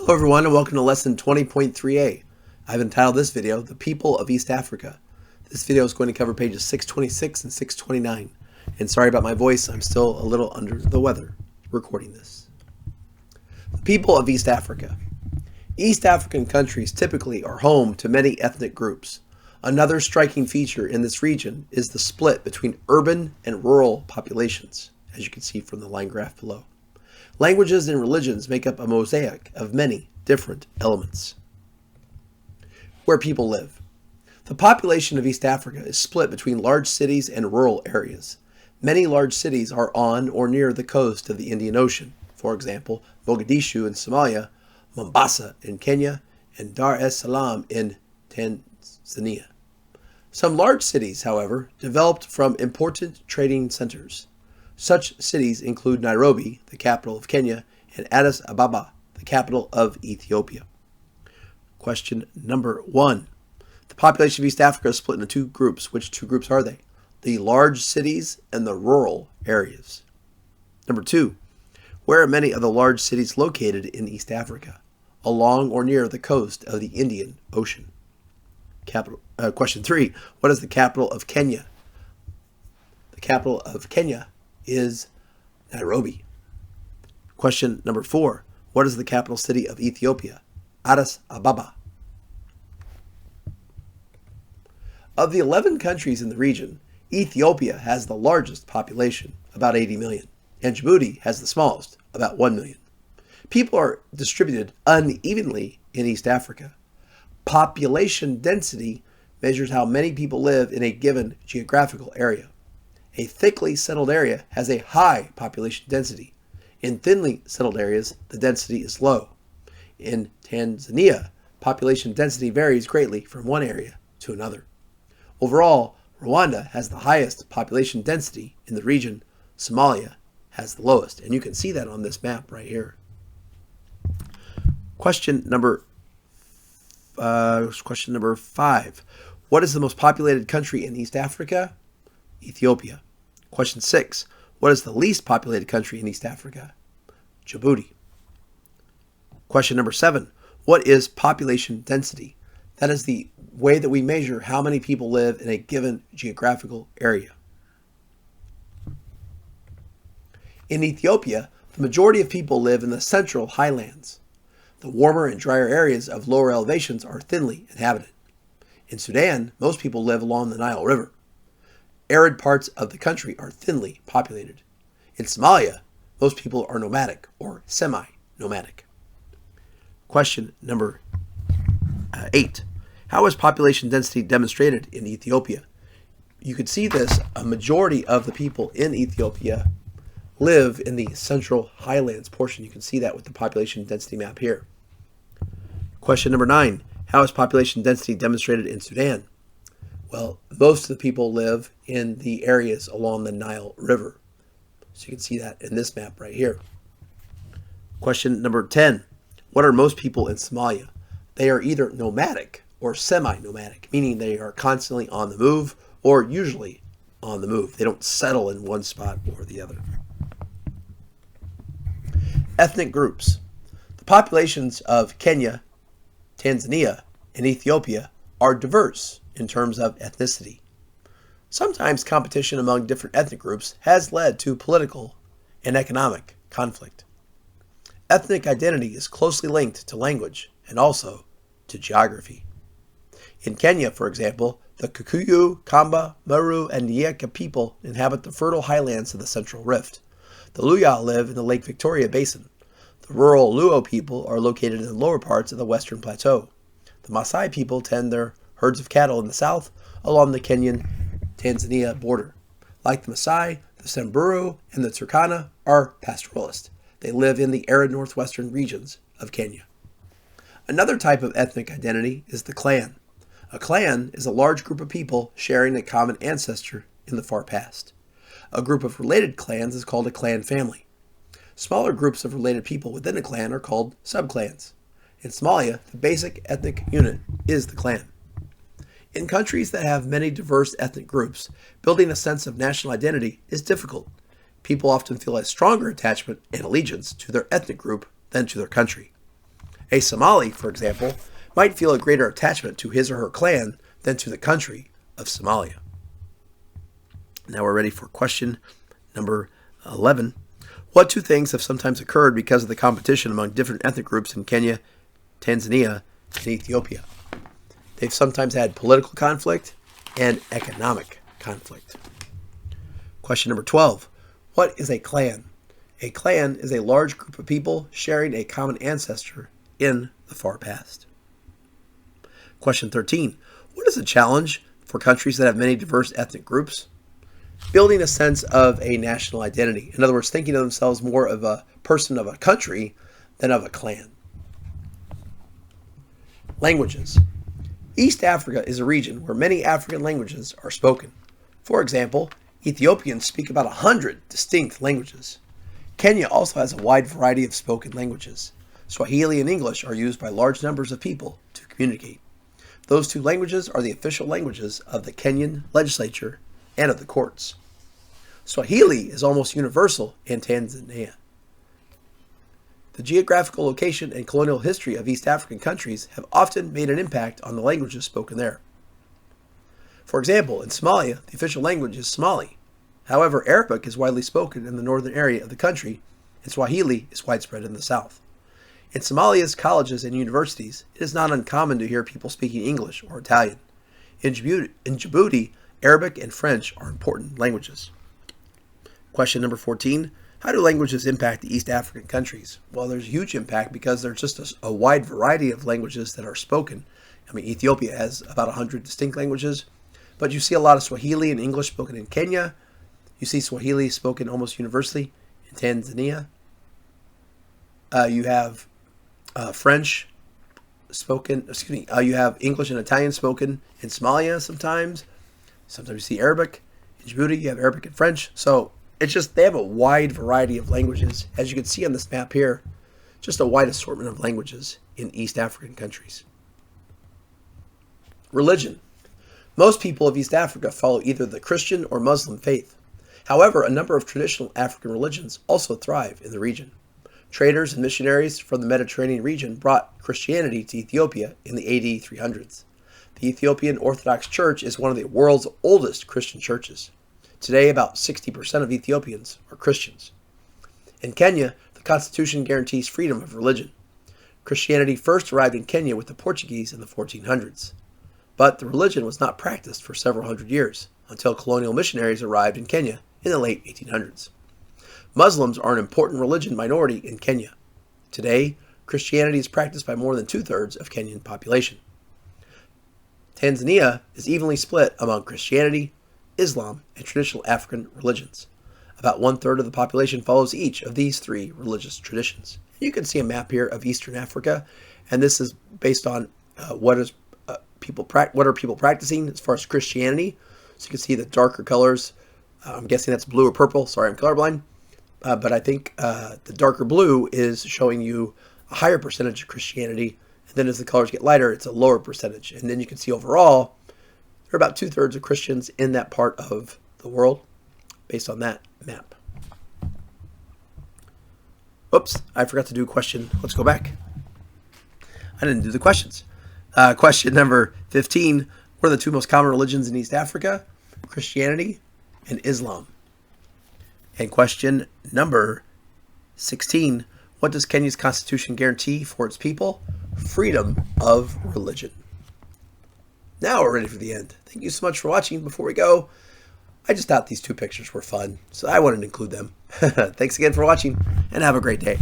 Hello everyone and welcome to lesson 20.3A. I've entitled this video, The People of East Africa. This video is going to cover pages 626 and 629. And sorry about my voice, I'm still a little under the weather recording this. The people of East Africa. East African countries typically are home to many ethnic groups. Another striking feature in this region is the split between urban and rural populations, as you can see from the line graph below. Languages and religions make up a mosaic of many different elements. Where people live. The population of East Africa is split between large cities and rural areas. Many large cities are on or near the coast of the Indian Ocean. For example, Mogadishu in Somalia, Mombasa in Kenya, and Dar es Salaam in Tanzania. Some large cities, however, developed from important trading centers. Such cities include Nairobi, the capital of Kenya, and Addis Ababa, the capital of Ethiopia. Question number 1. The population of East Africa is split into two groups. Which two groups are they? The large cities and the rural areas. Number 2. Where are many of the large cities located in East Africa? Along or near the coast of the Indian Ocean. Question 3. What is the capital of Kenya? The capital of Kenya is Nairobi. Question number 4. What is the capital city of Ethiopia? Addis Ababa. Of the 11 countries in the region, Ethiopia has the largest population, about 80 million, and Djibouti has the smallest, about 1 million. People are distributed unevenly in East Africa. Population density measures how many people live in a given geographical area. A thickly settled area has a high population density. In thinly settled areas, the density is low. In Tanzania, population density varies greatly from one area to another. Overall, Rwanda has the highest population density in the region. Somalia has the lowest, and you can see that on this map right here. Question number 5. What is the most populated country in East Africa? Ethiopia. Question 6. What is the least populated country in East Africa? Djibouti. Question number 7. What is population density? That is the way that we measure how many people live in a given geographical area. In Ethiopia, the majority of people live in the central highlands. The warmer and drier areas of lower elevations are thinly inhabited. In Sudan, most people live along the Nile River. Arid parts of the country are thinly populated. In Somalia, most people are nomadic or semi-nomadic. Question number 8. How is population density demonstrated in Ethiopia? You could see this. A majority of the people in Ethiopia live in the central highlands portion. You can see that with the population density map here. Question number 9. How is population density demonstrated in Sudan? Well, most of the people live in the areas along the Nile River. So you can see that in this map right here. Question number 10. What are most people in Somalia? They are either nomadic or semi-nomadic, meaning they are constantly on the move or usually on the move. They don't settle in one spot or the other. Ethnic groups. The populations of Kenya, Tanzania, and Ethiopia are diverse in terms of ethnicity. Sometimes competition among different ethnic groups has led to political and economic conflict. Ethnic identity is closely linked to language and also to geography. In Kenya, for example, the Kikuyu, Kamba, Meru, and Nyeka people inhabit the fertile highlands of the Central Rift. The Luya live in the Lake Victoria Basin. The rural Luo people are located in the lower parts of the Western Plateau. The Maasai people tend their herds of cattle in the south along the Kenyan-Tanzania border. Like the Maasai, the Samburu and the Turkana are pastoralists. They live in the arid northwestern regions of Kenya. Another type of ethnic identity is the clan. A clan is a large group of people sharing a common ancestor in the far past. A group of related clans is called a clan family. Smaller groups of related people within a clan are called subclans. In Somalia, the basic ethnic unit is the clan. In countries that have many diverse ethnic groups, building a sense of national identity is difficult. People often feel a stronger attachment and allegiance to their ethnic group than to their country. A Somali, for example, might feel a greater attachment to his or her clan than to the country of Somalia. Now we're ready for question number 11. What two things have sometimes occurred because of the competition among different ethnic groups in Kenya, Tanzania, and Ethiopia? They've sometimes had political conflict and economic conflict. Question number 12. What is a clan? A clan is a large group of people sharing a common ancestor in the far past. Question 13. What is a challenge for countries that have many diverse ethnic groups? Building a sense of a national identity. In other words, thinking of themselves more of a person of a country than of a clan. Languages. East Africa is a region where many African languages are spoken. For example, Ethiopians speak about 100 distinct languages. Kenya also has a wide variety of spoken languages. Swahili and English are used by large numbers of people to communicate. Those two languages are the official languages of the Kenyan legislature and of the courts. Swahili is almost universal in Tanzania. The geographical location and colonial history of East African countries have often made an impact on the languages spoken there. For example, in Somalia, the official language is Somali. However, Arabic is widely spoken in the northern area of the country, and Swahili is widespread in the south. In Somalia's colleges and universities, it is not uncommon to hear people speaking English or Italian. In Djibouti, Arabic and French are important languages. Question number 14. How do languages impact the East African countries? Well, there's a huge impact because there's just a wide variety of languages that are spoken. I mean, Ethiopia has about 100 distinct languages, but you see a lot of Swahili and English spoken in Kenya. You see Swahili spoken almost universally in Tanzania. You have French spoken, you have English and Italian spoken in Somalia sometimes. Sometimes you see Arabic. In Djibouti, you have Arabic and French. So it's just, they have a wide variety of languages. As you can see on this map here, just a wide assortment of languages in East African countries. Religion. Most people of East Africa follow either the Christian or Muslim faith. However, a number of traditional African religions also thrive in the region. Traders and missionaries from the Mediterranean region brought Christianity to Ethiopia in the AD 300s. The Ethiopian Orthodox Church is one of the world's oldest Christian churches. Today, about 60% of Ethiopians are Christians. In Kenya, the Constitution guarantees freedom of religion. Christianity first arrived in Kenya with the Portuguese in the 1400s. But the religion was not practiced for several hundred years, until colonial missionaries arrived in Kenya in the late 1800s. Muslims are an important religion minority in Kenya. Today, Christianity is practiced by more than 2/3 of Kenyan population. Tanzania is evenly split among Christianity, Islam, and traditional African religions. About 1/3 of the population follows each of these three religious traditions. You can see a map here of Eastern Africa, and this is based on what are people practicing as far as Christianity. So you can see the darker colors. I'm guessing that's blue or purple. Sorry, I'm colorblind. But I think the darker blue is showing you a higher percentage of Christianity. And then as the colors get lighter, it's a lower percentage. And then you can see overall, there are about 2/3 of Christians in that part of the world based on that map. Oops, I forgot to do a question. Let's go back. I didn't do the questions. Question number 15. What are the two most common religions in East Africa? Christianity and Islam. And question number 16. What does Kenya's constitution guarantee for its people? Freedom of religion. Now we're ready for the end. Thank you so much for watching. Before we go, I just thought these two pictures were fun, so I wanted to include them. Thanks again for watching, and have a great day.